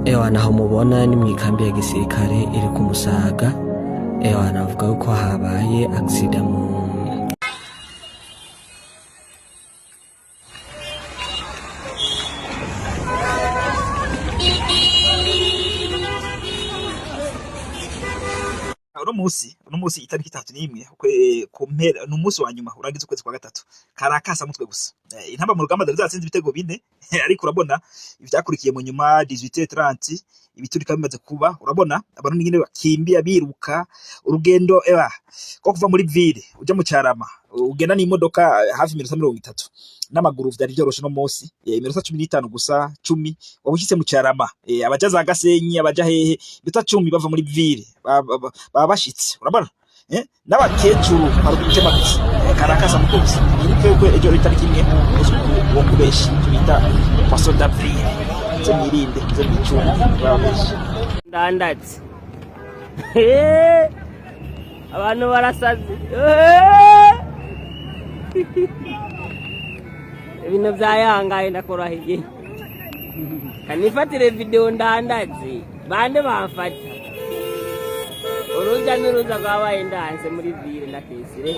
Ewa naho mubona ni mwikambi ya gisirikare iri ku Musaga. Ewa navuga ko habaye accident mu uno musi itariki 31 ku mpera n'umunsi wa nyuma urangiza ukwezi kwa gatatu karakasa mutwe gusa intamba mu rugamba zatsinze ibitego bine ariko urabona ivyakurikiye mu nyuma 18:30 ibiturika bimaze kuba urabona abantu nyine bakimbi abiruka urugendo ko kuva muri ville uja mu Cyarama ugenda n'imodoka hafi 30 n'amaguru vyari byoroshe no munsi 15 gusa 10 wabushitse mu Cyarama abaja za Gasenyi abaja hehe 10 bava muri ville baba bashitse urabona n'abakecuru barugitema gusa karakasa mukozi iriko ejo itariki imwe wo kubeshi bita poisson d'avril zemirinde zemicuna babeshi ndandatse abantu barasaze ibintu byayangaye ndakorahiye kanifatire video ndandatse bande bamfata uruja n'uruza rwabaye ndanze muri ville na Kesire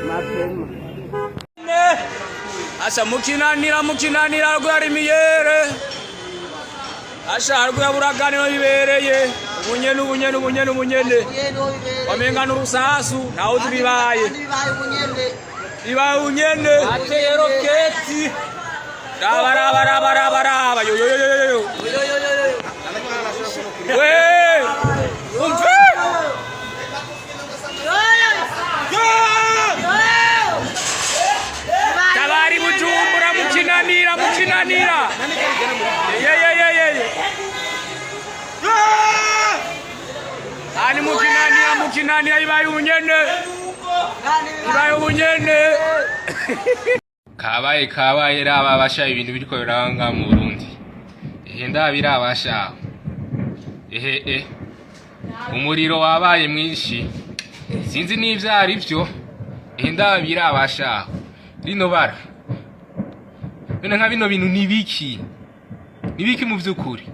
mapema asa mukinanira rwari miyere asha rwa buraganiro bibereye ubunyene wamenga n'urusasu naho tubibaye ubunyene ateye roketi bara yo Tabari Bujumbura mukinanira ani mukinanira ibaye ubunyene kabaye raba basha ibintu biriko biranga mu Burundi ndabirabasha umuriro wabaye mwinshi sinzi n'ivyari byo ndabirabasha rino bara none nka bino bintu nibiki mu vyukuri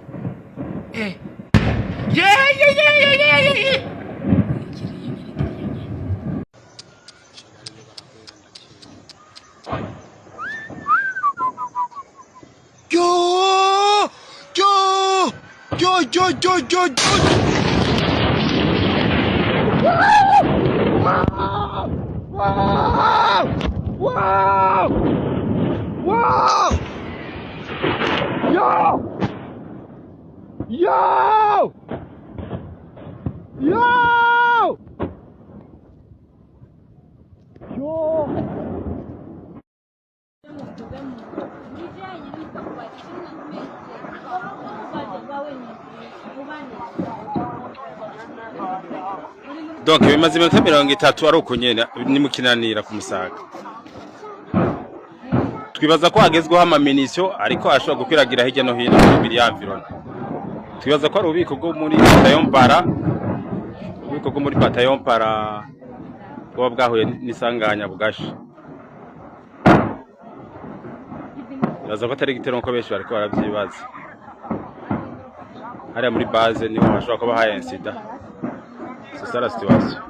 Donc bimaze iminota 30 ari uko nyene ni mukinanira ku Musaga. Twibaza ko hagezweho amamenisyo ariko ashobora gukwiragira hirya no hino mu environment. Twibaza ko ari ububiko bwo muri Bataillon Para bwo bwahuye n'isanganya bugasha. Twibaza ko atari igitero nko benshi bariko baravyibaza. Hariya muri base niho hashobora kuba haya incident. C'est ça la situation.